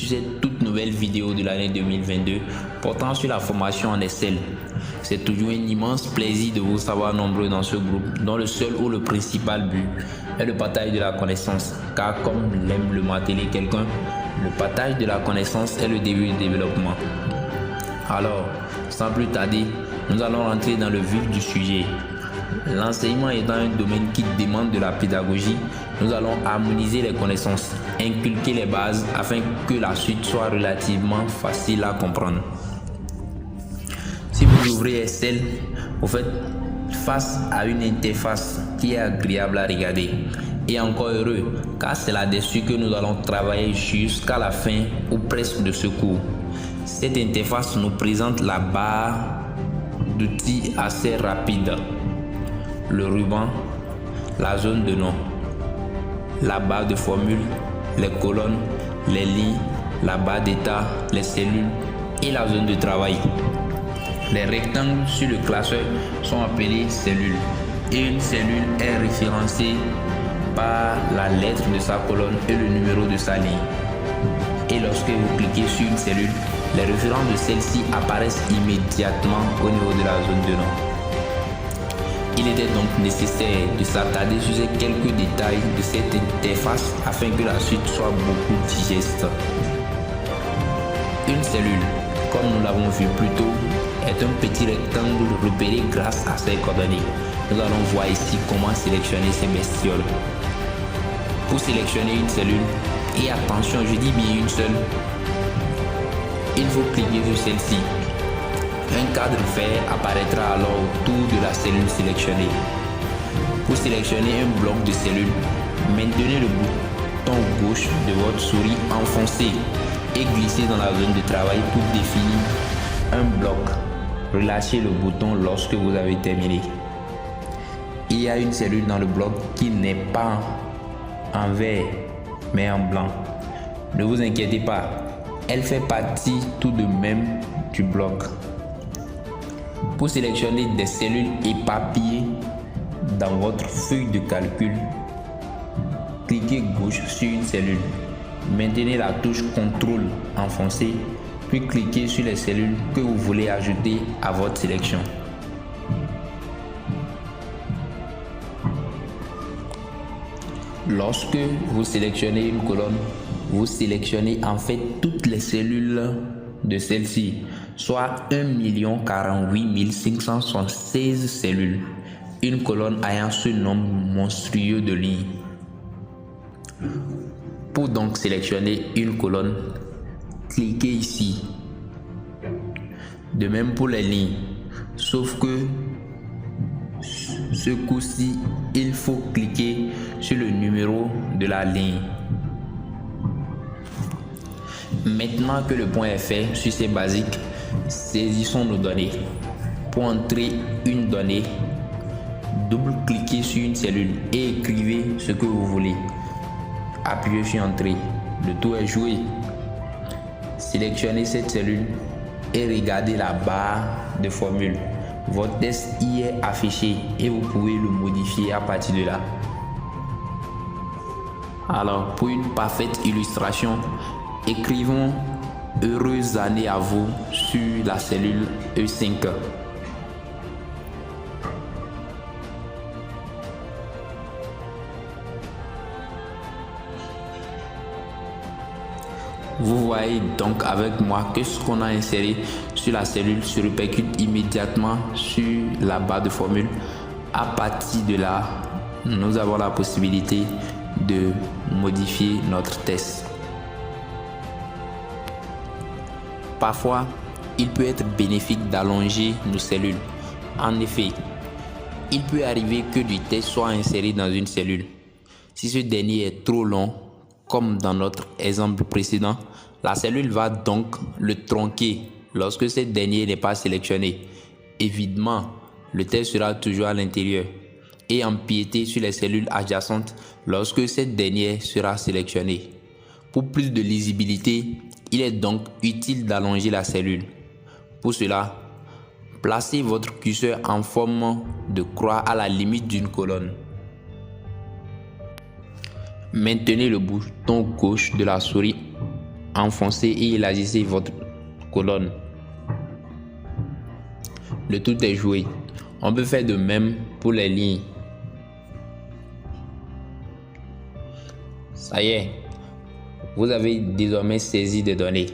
sur cette toute nouvelle vidéo de l'année 2022 portant sur la formation en Excel. C'est toujours un immense plaisir de vous savoir nombreux dans ce groupe dont le seul ou le principal but est le partage de la connaissance, car comme l'aime le marteler quelqu'un, le partage de la connaissance est le début du développement. Alors, sans plus tarder, nous allons rentrer dans le vif du sujet. L'enseignement étant un domaine qui demande de la pédagogie, nous allons harmoniser les connaissances, inculquer les bases afin que la suite soit relativement facile à comprendre. Si vous ouvrez Excel, vous faites face à une interface qui est agréable à regarder. Et encore heureux, car c'est là-dessus que nous allons travailler jusqu'à la fin ou presque de ce cours. Cette interface nous présente la barre d'outils assez rapide, le ruban, la zone de nom, la barre de formule, les colonnes, les lignes, la barre d'état, les cellules et la zone de travail. Les rectangles sur le classeur sont appelés cellules et une cellule est référencée par la lettre de sa colonne et le numéro de sa ligne. Et lorsque vous cliquez sur une cellule, les références de celle-ci apparaissent immédiatement au niveau de la zone de nom. Il était donc nécessaire de s'attarder sur ces quelques détails de cette interface afin que la suite soit beaucoup digeste. Une cellule, comme nous l'avons vu plus tôt, est un petit rectangle repéré grâce à ses coordonnées. Nous allons voir ici comment sélectionner ces bestioles. Pour sélectionner une cellule, et attention, je dis bien une seule, il faut cliquer sur celle-ci. Un cadre vert apparaîtra alors autour de la cellule sélectionnée. Pour sélectionner un bloc de cellules, maintenez le bouton gauche de votre souris enfoncé et glissez dans la zone de travail pour définir un bloc. Relâchez le bouton lorsque vous avez terminé. Il y a une cellule dans le bloc qui n'est pas en vert mais en blanc. Ne vous inquiétez pas, elle fait partie tout de même du bloc. Pour sélectionner des cellules éparpillées dans votre feuille de calcul, cliquez gauche sur une cellule. Maintenez la touche CTRL enfoncée, puis cliquez sur les cellules que vous voulez ajouter à votre sélection. Lorsque vous sélectionnez une colonne, vous sélectionnez en fait toutes les cellules de celle-ci, soit 1 048 576 cellules, une colonne ayant ce nombre monstrueux de lignes. Pour donc sélectionner une colonne, cliquez ici. De même pour les lignes, sauf que ce coup-ci, il faut cliquer sur le numéro de la ligne. Maintenant que le point est fait sur ces basiques, saisissons nos données. Pour entrer une donnée, double-cliquez sur une cellule et écrivez ce que vous voulez. Appuyez sur Entrée. Le tour est joué. Sélectionnez cette cellule et regardez la barre de formule. Votre test y est affiché et vous pouvez le modifier à partir de là. Alors, pour une parfaite illustration, écrivons « Heureuse année à vous » sur la cellule E5. Vous voyez donc avec moi que ce qu'on a inséré sur la cellule se répercute immédiatement sur la barre de formule. À partir de là, nous avons la possibilité de modifier notre test. Parfois, il peut être bénéfique d'allonger nos cellules. En effet, il peut arriver que du test soit inséré dans une cellule. Si ce dernier est trop long, comme dans notre exemple précédent, la cellule va donc le tronquer lorsque ce dernier n'est pas sélectionné. Évidemment, le test sera toujours à l'intérieur et empiéter sur les cellules adjacentes lorsque cette dernière sera sélectionnée. Pour plus de lisibilité, il est donc utile d'allonger la cellule. Pour cela, placez votre curseur en forme de croix à la limite d'une colonne. Maintenez le bouton gauche de la souris enfoncez et élargissez votre colonne. Le tout est joué. On peut faire de même pour les lignes. Ça y est, vous avez désormais saisi des données.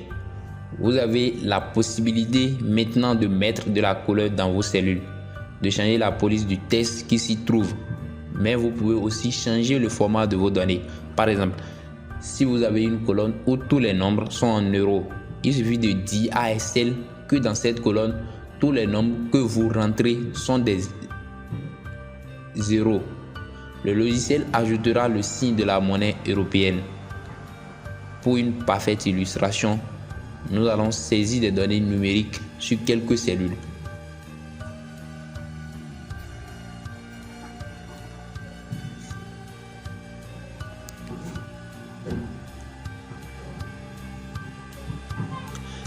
Vous avez la possibilité maintenant de mettre de la couleur dans vos cellules, de changer la police du texte qui s'y trouve. Mais vous pouvez aussi changer le format de vos données. Par exemple, si vous avez une colonne où tous les nombres sont en euros, il suffit de dire à Excel que dans cette colonne, tous les nombres que vous rentrez sont des zéros. Le logiciel ajoutera le signe de la monnaie européenne. Pour une parfaite illustration, nous allons saisir des données numériques sur quelques cellules.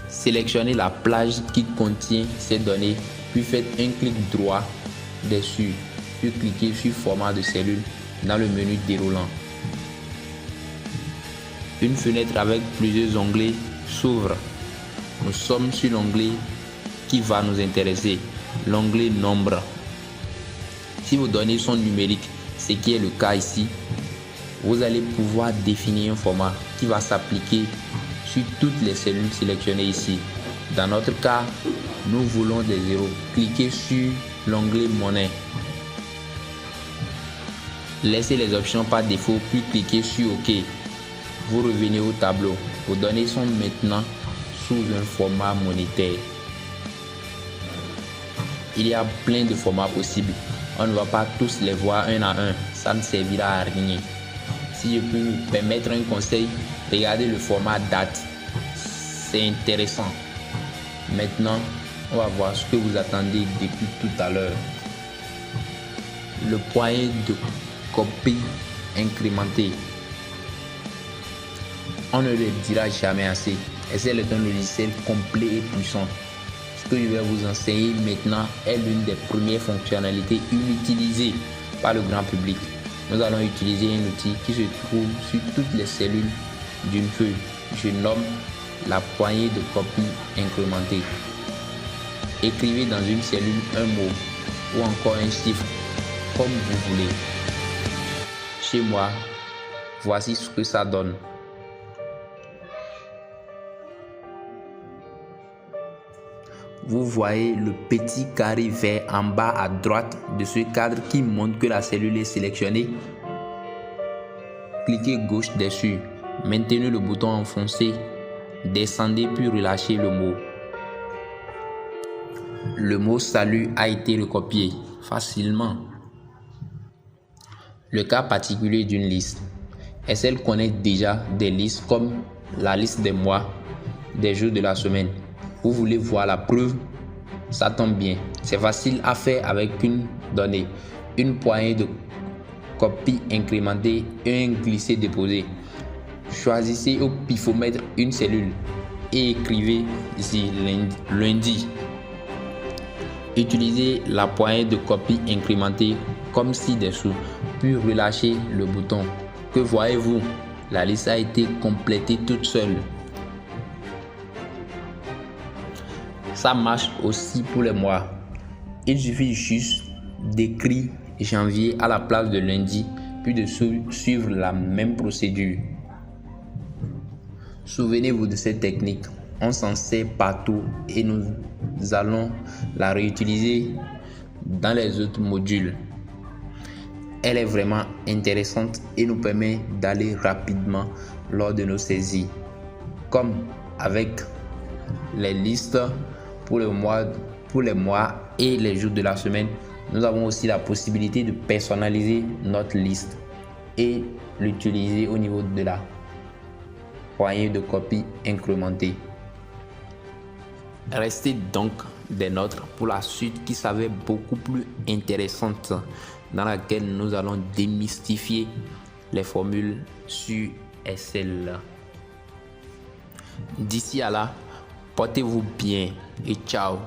Sélectionnez la plage qui contient ces données, puis faites un clic droit dessus, puis cliquez sur format de cellule dans le menu déroulant. Une fenêtre avec plusieurs onglets s'ouvre. Nous sommes sur l'onglet qui va nous intéresser, l'onglet nombre. Si vos données sont numériques, ce qui est le cas ici, vous allez pouvoir définir un format qui va s'appliquer sur toutes les cellules sélectionnées ici. Dans notre cas, nous voulons des zéros. Cliquez sur l'onglet monnaie. Laissez les options par défaut, puis cliquez sur OK. Vous revenez au tableau. Vos données sont maintenant sous un format monétaire. Il y a plein de formats possibles. On ne va pas tous les voir un à un. Ça ne servira à rien. Si je peux vous permettre un conseil, regardez le format date. C'est intéressant. Maintenant, on va voir ce que vous attendez depuis tout à l'heure. Le poignet de copie incrémenté. On ne le dira jamais assez. Excel est un logiciel complet et puissant. Ce que je vais vous enseigner maintenant est l'une des premières fonctionnalités inutilisées par le grand public. Nous allons utiliser un outil qui se trouve sur toutes les cellules d'une feuille. Je nomme la poignée de copie incrémentée. Écrivez dans une cellule un mot ou encore un chiffre, comme vous voulez. Chez moi, voici ce que ça donne. Vous voyez le petit carré vert en bas à droite de ce cadre qui montre que la cellule est sélectionnée. Cliquez gauche dessus, maintenez le bouton enfoncé, descendez puis relâchez le mot. Le mot salut a été recopié facilement. Le cas particulier d'une liste. Excel connaît déjà des listes comme la liste des mois, des jours de la semaine. Vous voulez voir la preuve? Ça tombe bien. C'est facile à faire avec une donnée, une poignée de copie incrémentée et un glisser-déposer. Choisissez au pifomètre une cellule et écrivez ici lundi. Utilisez la poignée de copie incrémentée comme ci-dessous, puis relâchez le bouton. Que voyez-vous? La liste a été complétée toute seule. Ça marche aussi pour les mois. Il suffit juste d'écrire janvier à la place de lundi, puis de suivre la même procédure. Souvenez-vous de cette technique. On s'en sert partout et nous allons la réutiliser dans les autres modules. Elle est vraiment intéressante et nous permet d'aller rapidement lors de nos saisies. Comme avec les listes pour les mois et les jours de la semaine, nous avons aussi la possibilité de personnaliser notre liste et l'utiliser au niveau de la poignée de copie incrémentée. Restez donc des nôtres pour la suite qui s'avère beaucoup plus intéressante, dans laquelle nous allons démystifier les formules sur Excel. D'ici à là, portez-vous bien et ciao.